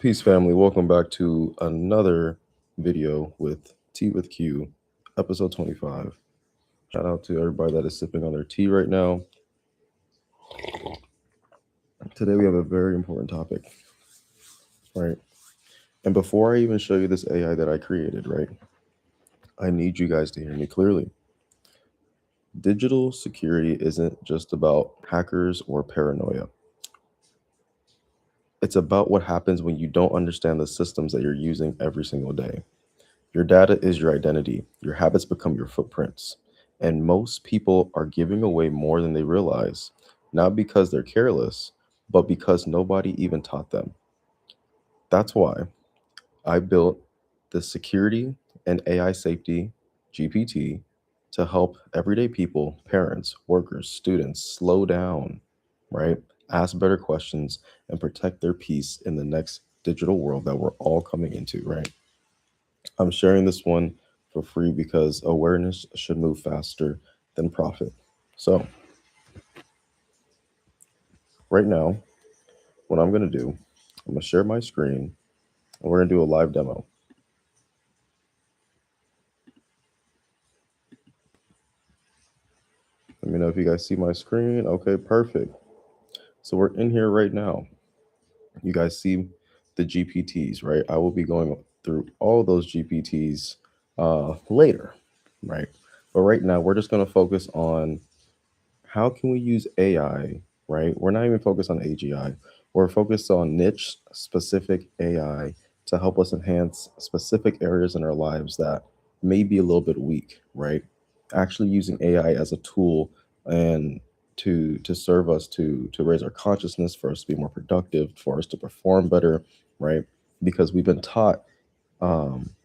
Peace, family. Welcome back to another video with Tea with Q, episode 25. Shout out to everybody that is sipping on their tea right now. Today, we have a very important topic, right? And before I even show you this AI that I created, right, I need you guys to hear me clearly. Digital security isn't just about hackers or paranoia. It's about what happens when you don't understand the systems that you're using every single day. Your data is your identity. Your habits become your footprints. And most people are giving away more than they realize, not because they're careless, but because nobody even taught them. That's why I built the Security and AI Safety GPT to help everyday people, parents, workers, students slow down, right? Ask better questions and protect their peace in the next digital world that we're all coming into, right? I'm sharing this one for free because awareness should move faster than profit. So, right now, what I'm going to do, I'm going to share my screen and we're going to do a live demo. Let me know if you guys see my screen. Okay, perfect. So, we're in here right now. You guys see the GPTs, right? I will be going through all those GPTs later, right? But right now, we're just going to focus on how can we use AI, right? We're not even focused on AGI. We're focused on niche specific AI to help us enhance specific areas in our lives that may be a little bit weak, right? Actually using AI as a tool and to serve us to raise our consciousness, for us to be more productive, for us to perform better, right? Because we've been taught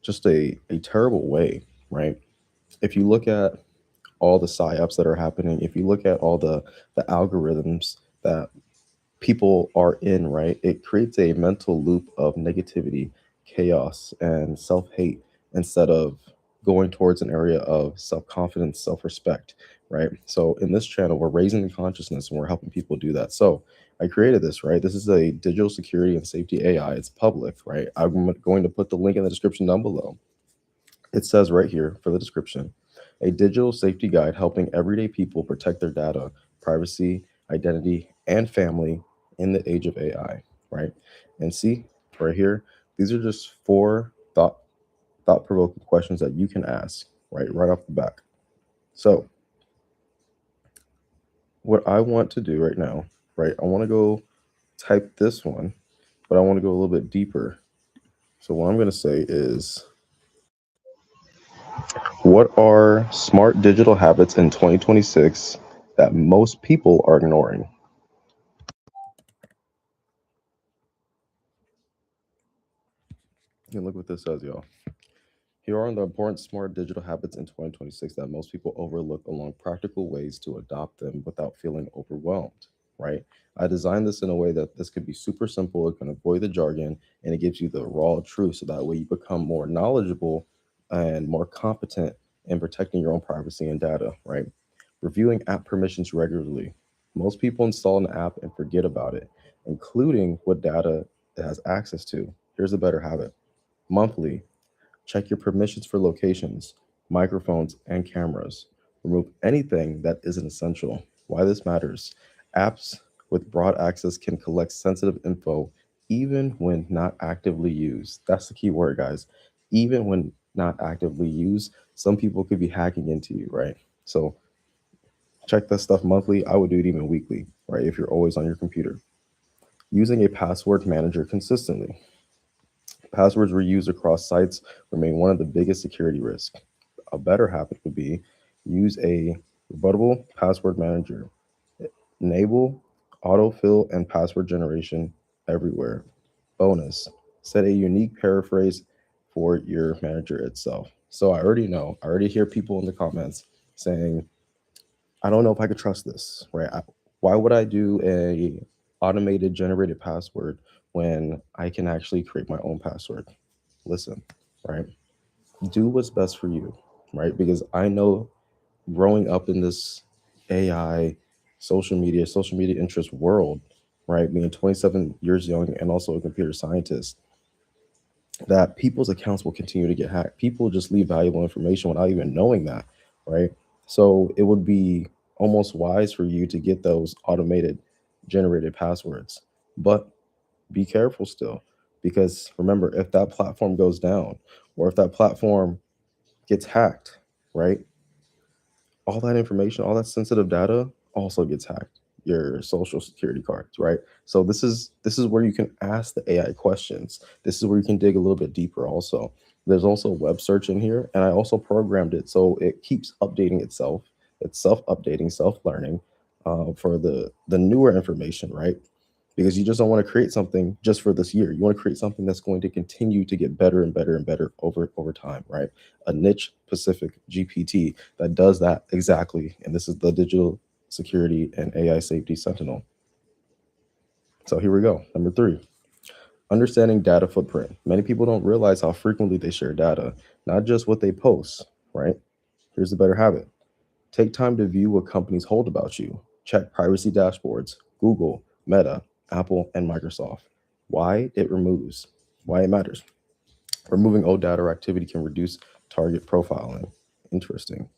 just a terrible way, right? If you look at all the psyops that are happening, if you look at all the algorithms that people are in, right, it creates a mental loop of negativity, chaos, and self-hate instead of going towards an area of self-confidence, self-respect, right? So in this channel, we're raising the consciousness and we're helping people do that. So I created this, right? This is a digital security and safety AI. It's public, right? I'm going to put the link in the description down below. It says right here for the description, a digital safety guide helping everyday people protect their data, privacy, identity, and family in the age of AI, right? And see right here, these are just four thought-provoking questions that you can ask, right off the back. So, what I want to do right now, right? I want to go type this one, but I want to go a little bit deeper. So what I'm going to say is, what are smart digital habits in 2026 that most people are ignoring? And look what this says, y'all. Here are the important smart digital habits in 2026 that most people overlook, along practical ways to adopt them without feeling overwhelmed, right? I designed this in a way that this could be super simple, it can avoid the jargon, and it gives you the raw truth so that way you become more knowledgeable and more competent in protecting your own privacy and data, right? Reviewing app permissions regularly. Most people install an app and forget about it, including what data it has access to. Here's a better habit. Monthly, check your permissions for locations, microphones, and cameras. Remove anything that isn't essential. Why this matters: apps with broad access can collect sensitive info even when not actively used. That's the key word, guys. Even when not actively used, some people could be hacking into you, right? So check that stuff monthly. I would do it even weekly, right? If you're always on your computer. Using a password manager consistently. Passwords reused across sites remain one of the biggest security risks. A better habit would be use a rebuttable password manager. Enable autofill and password generation everywhere. Bonus, set a unique paraphrase for your manager itself. So I already know, I already hear people in the comments saying, I don't know if I could trust this, right? Why would I do a automated generated password when I can actually create my own password? Listen, right? Do what's best for you, right? Because I know growing up in this AI, social media interest world, right? Being 27 years young and also a computer scientist, that people's accounts will continue to get hacked. People just leave valuable information without even knowing that, right? So it would be almost wise for you to get those automated generated passwords. But be careful still, because remember, if that platform goes down or if that platform gets hacked, right? All that information, all that sensitive data also gets hacked. Your social security cards, right? So this is where you can ask the AI questions. This is where you can dig a little bit deeper also. There's also web search in here, and I also programmed it so it keeps updating itself. It's self-updating, self-learning for the newer information, right? Because you just don't want to create something just for this year. You want to create something that's going to continue to get better and better and better over time, right? A niche specific GPT that does that exactly. And this is the Digital Security and AI Safety Sentinel. So here we go. Number 3, understanding data footprint. Many people don't realize how frequently they share data, not just what they post, right? Here's a better habit. Take time to view what companies hold about you. Check privacy dashboards, Google, Meta, Apple, and Microsoft. Why it removes, why it matters. Removing old data or activity can reduce target profiling. Interesting.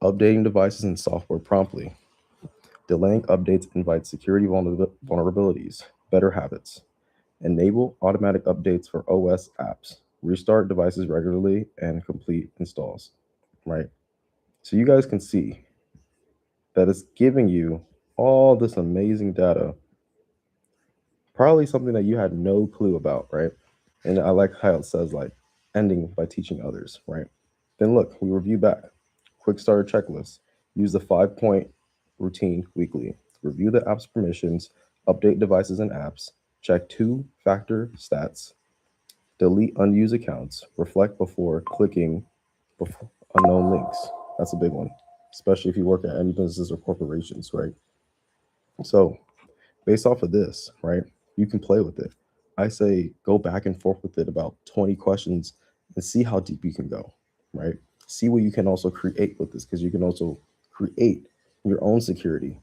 Updating devices and software promptly. Delaying updates invites security vulnerabilities. Better habits. Enable automatic updates for OS apps. Restart devices regularly and complete installs. Right? So you guys can see that it's giving you all this amazing data, probably something that you had no clue about, right? And I like how it says, like, ending by teaching others, right? Then look, we review back. Quick starter checklist. Use the 5 point routine weekly. Review the app's permissions, update devices and apps, check two-factor stats, delete unused accounts, reflect before clicking unknown links. That's a big one, especially if you work at any businesses or corporations, right? So based off of this, right, you can play with it. I say go back and forth with it about 20 questions and see how deep you can go, right? See what you can also create with this, because you can also create your own security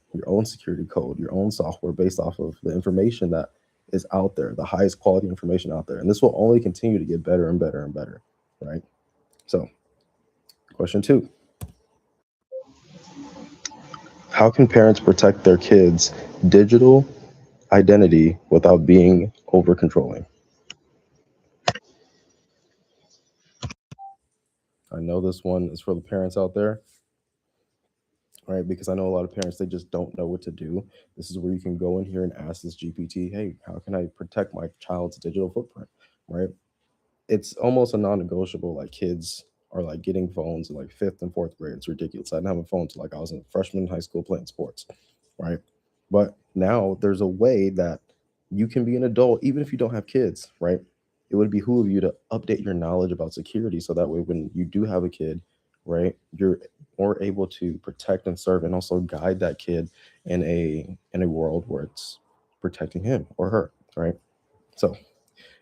code, your own software based off of the information that is out there, the highest quality information out there. And this will only continue to get better and better and better, right? So, question 2. How can parents protect their kids' digital identity without being over controlling? I know this one is for the parents out there, right? Because I know a lot of parents, they just don't know what to do. This is where you can go in here and ask this GPT, hey, how can I protect my child's digital footprint, right? It's almost a non-negotiable. Like, kids are like getting phones in like fifth and fourth grade. It's ridiculous. I didn't have a phone till like I was a freshman in high school playing sports, right? But now there's a way that you can be an adult even if you don't have kids, right? It would behoove you to update your knowledge about security so that way when you do have a kid, right, you're more able to protect and serve and also guide that kid in a world where it's protecting him or her, right? So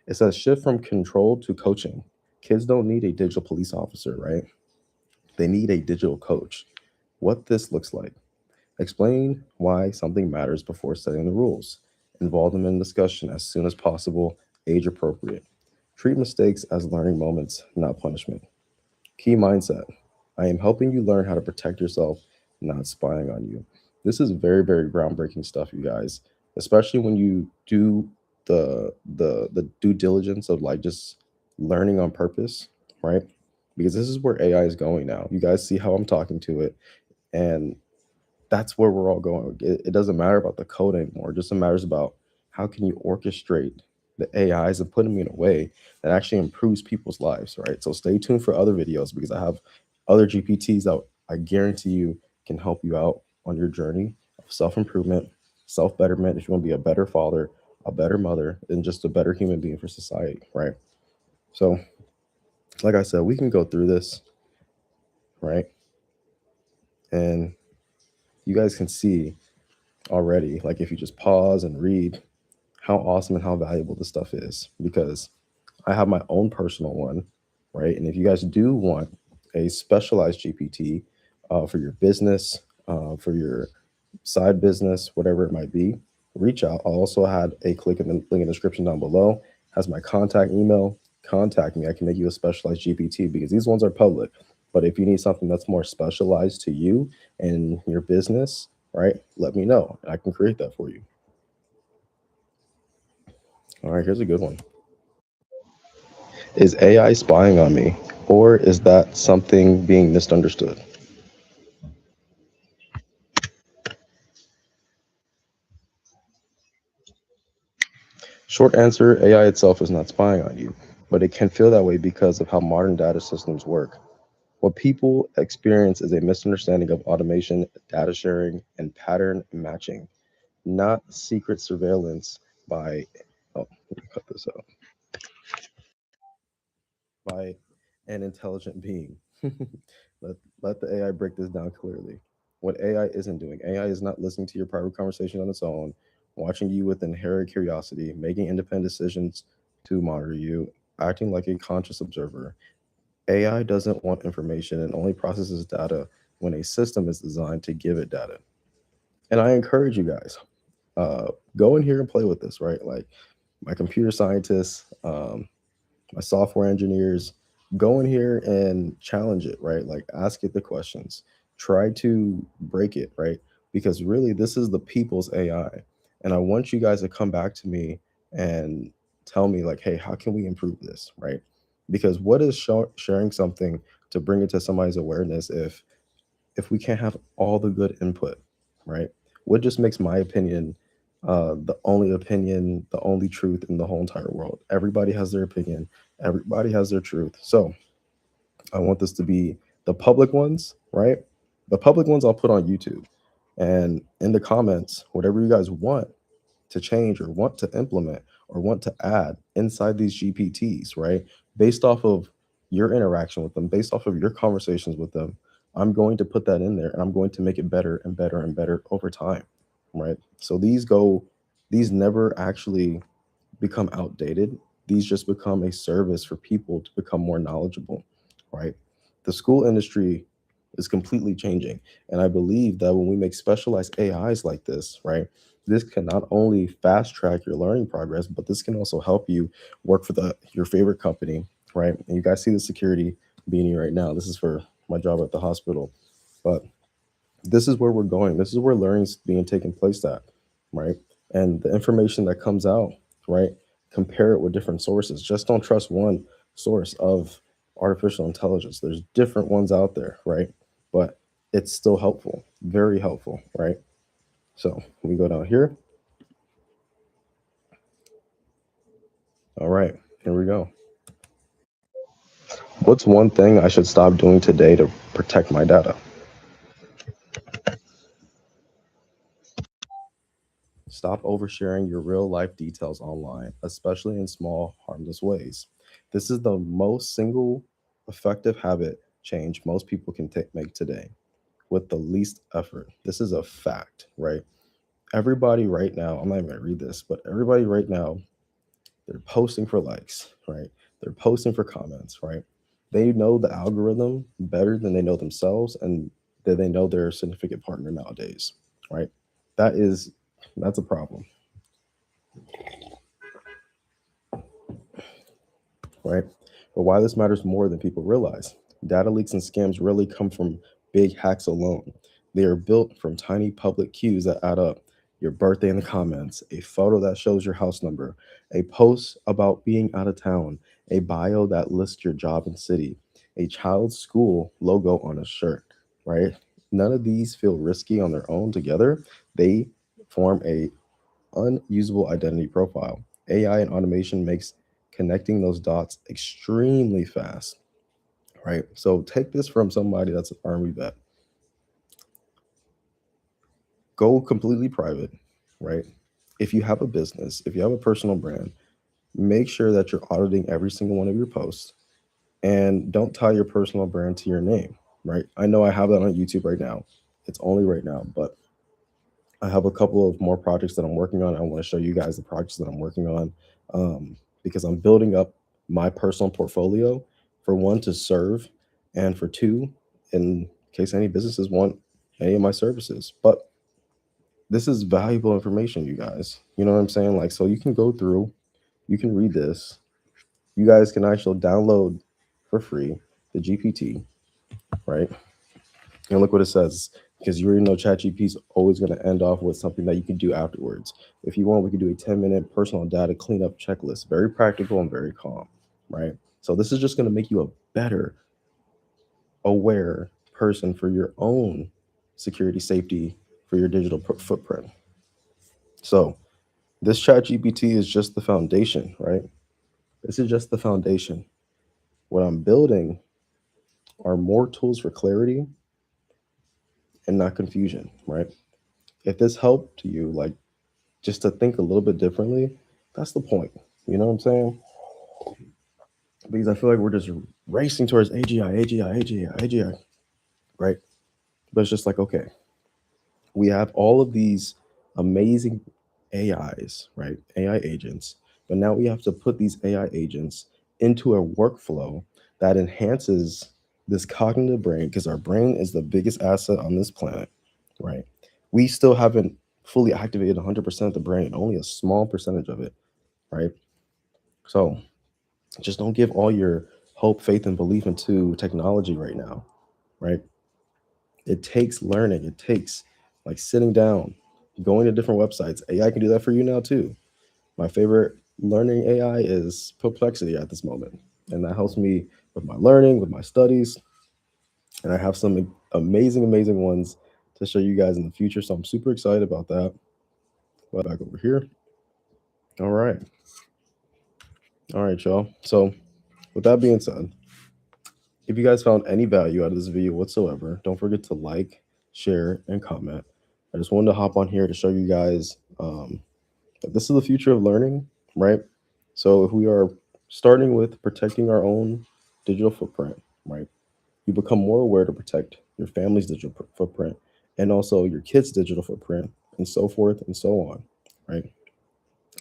it says shift from control to coaching. Kids don't need a digital police officer, right? They need a digital coach. What this looks like. Explain why something matters before setting the rules. Involve them in discussion as soon as possible, age appropriate. Treat mistakes as learning moments, not punishment. Key mindset. I am helping you learn how to protect yourself, not spying on you. This is very, very groundbreaking stuff, you guys, especially when you do the due diligence of like just learning on purpose, right? Because this is where AI is going now. You guys see how I'm talking to it, and that's where we're all going. It doesn't matter about the code anymore. It just matters about how can you orchestrate the AIs and put them in a way that actually improves people's lives, right? So stay tuned for other videos because I have other GPTs that I guarantee you can help you out on your journey of self-improvement, self-betterment. If you want to be a better father, a better mother, and just a better human being for society, right? So, like I said, we can go through this, right? And you guys can see already, like if you just pause and read, how awesome and how valuable this stuff is, because I have my own personal one, right? And if you guys do want a specialized GPT for your business, for your side business, whatever it might be, reach out. I'll also had a click in the link in the description down below. Has my contact email. Contact me. I can make you a specialized GPT because these ones are public. But if you need something that's more specialized to you and your business, right, let me know. I can create that for you. All right, here's a good one. Is AI spying on me, or is that something being misunderstood? Short answer, AI itself is not spying on you, but it can feel that way because of how modern data systems work. What people experience is a misunderstanding of automation, data sharing, and pattern matching, not secret surveillance by, oh, let me cut this out, by an intelligent being. let the AI break this down clearly. What AI isn't doing, AI is not listening to your private conversation on its own, watching you with inherent curiosity, making independent decisions to monitor you, acting like a conscious observer. AI doesn't want information and only processes data when a system is designed to give it data. And I encourage you guys, go in here and play with this, right? Like my computer scientists, my software engineers, go in here and challenge it, right? Like ask it the questions, try to break it, right? Because really, this is the people's AI. And I want you guys to come back to me and tell me, like, hey, how can we improve this, right? Because what is sharing something to bring it to somebody's awareness if we can't have all the good input, right? What just makes my opinion the only opinion, the only truth in the whole entire world? Everybody has their opinion, everybody has their truth. So I want this to be the public ones, right? The public ones I'll put on YouTube. And in the comments, whatever you guys want to change or want to implement or want to add inside these GPTs, right? Based off of your interaction with them, based off of your conversations with them, I'm going to put that in there and I'm going to make it better and better and better over time, right? So these never actually become outdated. These just become a service for people to become more knowledgeable, right? The school industry is completely changing. And I believe that when we make specialized AIs like this, right, this can not only fast track your learning progress, but this can also help you work for your favorite company, right? And you guys see the security beanie right now. This is for my job at the hospital. But this is where we're going. This is where learning's being taken place at, right? And the information that comes out, right? Compare it with different sources. Just don't trust one source of artificial intelligence. There's different ones out there, right? But it's still helpful, very helpful, right? So we go down here. All right, here we go. What's one thing I should stop doing today to protect my data? Stop oversharing your real life details online, especially in small, harmless ways. This is the most single effective habit change most people can make today with the least effort. This is a fact, right? Everybody right now, I'm not even gonna read this, but everybody right now, they're posting for likes, right? They're posting for comments, right? They know the algorithm better than they know themselves and that they know their significant partner nowadays, right? That is that's a problem, right? But why this matters more than people realize. Data leaks and scams really come from big hacks alone. They are built from tiny public cues that add up. Your birthday in the comments, a photo that shows your house number, a post about being out of town, a bio that lists your job and city, a child's school logo on a shirt, right? None of these feel risky on their own together. They form a unusable identity profile. AI and automation makes connecting those dots extremely fast, right? So take this from somebody that's an army vet. Go completely private, right? If you have a business, if you have a personal brand, make sure that you're auditing every single one of your posts and don't tie your personal brand to your name, right? I know I have that on YouTube right now. It's only right now, but I have a couple of more projects that I'm working on. I want to show you guys the projects that I'm working on because I'm building up my personal portfolio for one to serve, and for two, in case any businesses want any of my services. But this is valuable information, you guys. You know what I'm saying? Like, so you can go through, you can read this. You guys can actually download for free the GPT, right? And look what it says, because you already know ChatGPT is always going to end off with something that you can do afterwards. If you want, we can do a 10-minute personal data cleanup checklist. Very practical and very calm, right? So this is just going to make you a better, aware person for your own security safety for your digital footprint. So this ChatGPT is just the foundation, right? This is just the foundation. What I'm building are more tools for clarity and not confusion, right? If this helped you, like, just to think a little bit differently, that's the point. You know what I'm saying? Because I feel like we're just racing towards AGI, AGI, AGI, AGI, right? But it's just like, okay, we have all of these amazing AIs, right? AI agents. But now we have to put these AI agents into a workflow that enhances this cognitive brain, because our brain is the biggest asset on this planet, right? We still haven't fully activated 100% of the brain, only a small percentage of it, right? So just don't give all your hope, faith, and belief into technology right now, right? It takes learning. It takes like sitting down, going to different websites. AI can do that for you now too. My favorite learning AI is Perplexity at this moment, and that helps me with my learning, with my studies, and I have some amazing, amazing ones to show you guys in the future. So I'm super excited about that. Back over here. All right, all right, y'all. So with that being said, if you guys found any value out of this video whatsoever, don't forget to like, share, and comment. I just wanted to hop on here to show you guys that this is the future of learning, right? So if we are starting with protecting our own digital footprint, right? You become more aware to protect your family's digital footprint and also your kids' digital footprint and so forth and so on, right?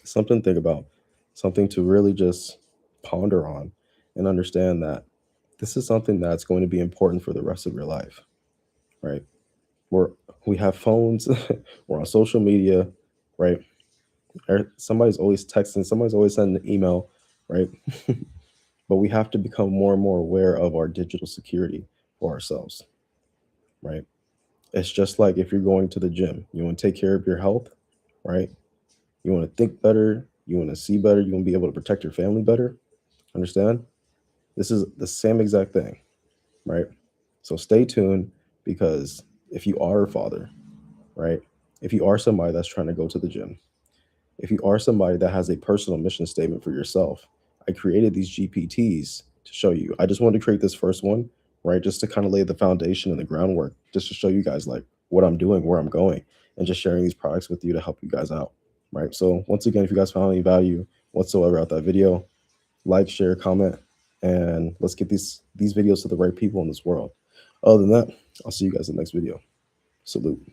Something to think about, something to really just ponder on and understand that this is something that's going to be important for the rest of your life, right? We're, we have phones, we're on social media, right? Somebody's always texting, somebody's always sending an email, right? But we have to become more and more aware of our digital security for ourselves, right? It's just like if you're going to the gym, you want to take care of your health, right? You want to think better, you want to see better, you want to be able to protect your family better. Understand? This is the same exact thing, right? So stay tuned, because if you are a father, right? If you are somebody that's trying to go to the gym, if you are somebody that has a personal mission statement for yourself, I created these GPTs to show you. I just wanted to create this first one, right? Just to kind of lay the foundation and the groundwork, just to show you guys like what I'm doing, where I'm going, and just sharing these products with you to help you guys out, right? So once again, if you guys found any value whatsoever out that video, like, share, comment, and let's get these videos to the right people in this world. Other than that, I'll see you guys in the next video. Salute.